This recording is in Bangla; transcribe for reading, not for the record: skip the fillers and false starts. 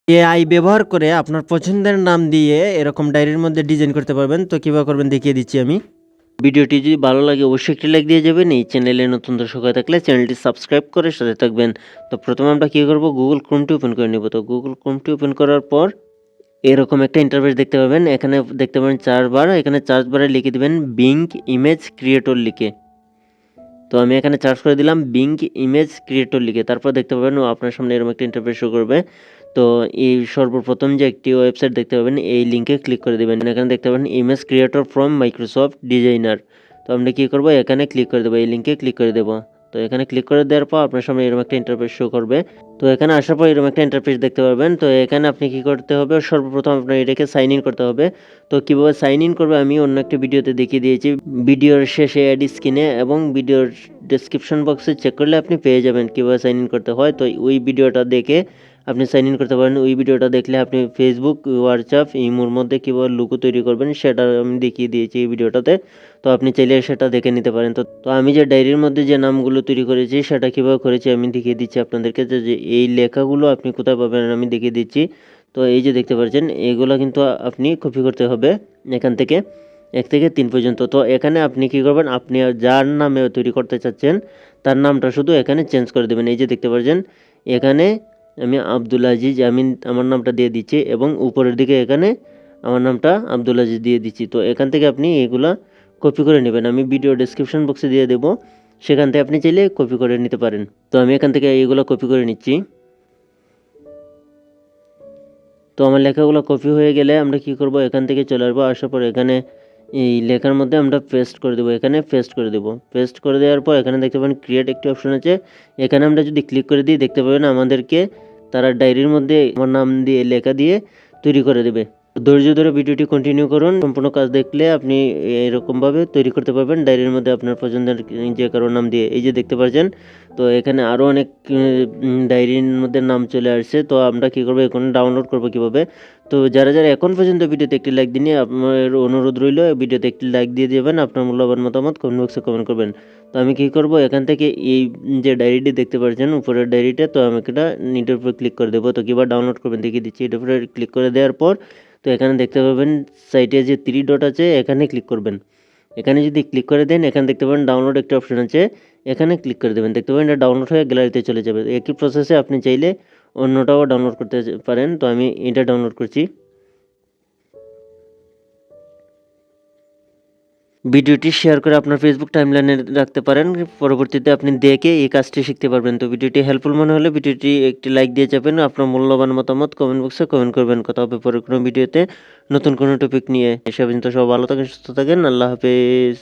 এআই ব্যবহার করে আপনার পছন্দের নাম দিয়ে এরকম ডায়েরির মধ্যে ডিজাইন করতে পারবেন। তো কীভাবে করবেন দেখিয়ে দিচ্ছি আমি। ভিডিওটি যদি ভালো লাগে অবশ্যই একটি লাইক দিয়ে যাবেন। এই চ্যানেলে নতুন দর্শক হয়ে থাকলে চ্যানেলটি সাবস্ক্রাইব করে সাথে থাকবেন। তো প্রথমে আমরা কী করব, গুগল ক্রোমটি ওপেন করে নেব। তো গুগল ক্রোমটি ওপেন করার পর এরকম একটা ইন্টারফেস দেখতে পাবেন। এখানে দেখতে পাবেন সার্চ বার, এখানে সার্চ বারে লিখে দেবেন বিং ইমেজ ক্রিয়েটর লিখে। তো আমি এখানে সার্চ করে দিলাম বিং ইমেজ ক্রিয়েটর লিখে। তারপর দেখতে পাবেন আপনার সামনে এরকম একটা ইন্টারফেস শো করবে। তো এই সর্বপ্রথম যে একটি ওয়েবসাইট দেখতে পাবেন, এই লিঙ্কে ক্লিক করে দেবেন। এখানে দেখতে পাবেন image creator from Microsoft designer. তো আমরা কী করবো, এখানে ক্লিক করে দেবো, এই লিঙ্কে ক্লিক করে দেবো। তো এখানে ক্লিক করে দেওয়ার পর আপনার সামনে এরকম একটা ইন্টারফেস শো করবে। তো এখানে আসার পর এরকম একটা ইন্টারফেস দেখতে পারবেন। তো এখানে আপনি কি করতে হবে, সর্বপ্রথম আপনার এটাকে সাইন ইন করতে হবে। তো কীভাবে সাইন ইন করবে আমি অন্য একটা ভিডিওতে দেখিয়ে দিয়েছি, ভিডিওর শেষে অ্যাড স্ক্রিনে এবং ভিডিওর ডেসক্রিপশন বক্সে চেক করলে আপনি পেয়ে যাবেন কীভাবে সাইন ইন করতে হয়। তো ওই ভিডিওটা দেখে আপনি সাইন ইন করতে পারেন। ওই ভিডিওটা দেখলে আপনি ফেসবুক, হোয়াটসঅ্যাপ, ইমোর মধ্যে কীভাবে লোগো তৈরি করবেন সেটা আমি দেখিয়ে দিয়েছি এই ভিডিওটাতে। তো আপনি চাইলে সেটা দেখে নিতে পারেন। তো আমি যে ডায়েরির মধ্যে যে নামগুলো তৈরি করেছি সেটা কীভাবে করেছি আমি দেখিয়ে দিচ্ছি আপনাদেরকে। যে এই লেখাগুলো আপনি কোথায় পাবেন আমি দেখিয়ে দিচ্ছি। তো এই যে দেখতে পাচ্ছেন এগুলো কিন্তু আপনি কপি করতে হবে এখান থেকে 1 থেকে 3 পর্যন্ত। তো এখানে আপনি কী করবেন, আপনি যার নামে তৈরি করতে চাচ্ছেন তার নামটা শুধু এখানে চেঞ্জ করে দেবেন। এই যে দেখতে পাচ্ছেন এখানে আমি আব্দুল আজিজ, আমি আমার নামটা দিয়ে দিচ্ছি এবং উপরের দিকে এখানে আমার নামটা আব্দুল আজিজ দিয়ে দিচ্ছি। তো এখান থেকে আপনি এগুলা কপি করে নেবেন। আমি ভিডিও ডেসক্রিপশন বক্সে দিয়ে দেবো, সেখান থেকে আপনি চাইলে কপি করে নিতে পারেন। তো আমি এখান থেকে এইগুলো কপি করে নিচ্ছি। তো আমার লেখাগুলো কপি হয়ে গেলে আমরা কি করব, এখান থেকে চলে আসবো। আসার পর এখানে এই লেখার মধ্যে আমরা পেস্ট করে দেবো, এখানে পেস্ট করে দেবো। পেস্ট করে দেওয়ার পর এখানে দেখতে পাবেন ক্রিয়েট একটি অপশন আছে। এখানে আমরা যদি ক্লিক করে দিই দেখতে পাবেন আমাদেরকে তারা ডায়েরির মধ্যে আমার নাম দিয়ে লেখা দিয়ে তৈরি করে দেবে। ধৈর্য ধরে ভিডিওটি কন্টিনিউ করুন। সম্পূর্ণ কাজ দেখলে আপনি এরকমভাবে তৈরি করতে পারবেন ডায়েরির মধ্যে আপনার পছন্দের যে কারোর নাম দিয়ে। এই যে দেখতে পাচ্ছেন তো এখানে আরও অনেক ডায়েরির মধ্যে নাম চলে আসছে। তো আমরা কী করবো, এখন ডাউনলোড করবো কীভাবে। তো যারা যারা এখন পর্যন্ত ভিডিওতে একটি লাইক দিনই, আপনার অনুরোধ রইল ভিডিওতে একটি লাইক দিয়ে দেবেন। আপনার মূল্যবান মতামত কমেন্ট বক্সে কমেন্ট করবেন। তো আমি কী করব, এখান থেকে এই যে ডায়েরিটি দেখতে পাচ্ছেন উপরের ডায়েরিটা, তো আমি এটা এটার উপরে ক্লিক করে দেবো। তো কীভাবে ডাউনলোড করবেন দেখিয়ে দিচ্ছি। এটার উপরে ক্লিক করে দেওয়ার পর তো এখানে দেখতে পাবেন সাইটে যে 3 ডট আছে এখানে ক্লিক করবেন। এখানে যদি ক্লিক করে দেন এখানে দেখতে পাবেন ডাউনলোড একটা অপশন আছে, এখানে ক্লিক করে দেবেন। দেখতে পাবেন এটা ডাউনলোড হয়ে গ্যালারিতে চলে যাবে। একই প্রসেসে আপনি চাইলে অন্যটাও ডাউনলোড করতে পারেন। তো আমি এটা ডাউনলোড করছি। ভিডিওটি শেয়ার করে আপনার ফেসবুক টাইমলাইনে রাখতে পারেন। পরবর্তীতে আপনি দেখে এই কাজটি শিখতে পারবেন। তো ভিডিওটি হেল্পফুল মনে হলে ভিডিওটি একটি লাইক দিয়ে যাবেন। আপনার মূল্যবান মতামত কমেন্ট বক্সে কমেন্ট করবেন। কথা হবে পরের কোনো ভিডিওতে নতুন কোনো টপিক নিয়ে। সে পর্যন্ত সব ভালো থাকেন, সুস্থ থাকেন। আল্লাহ হাফেজ।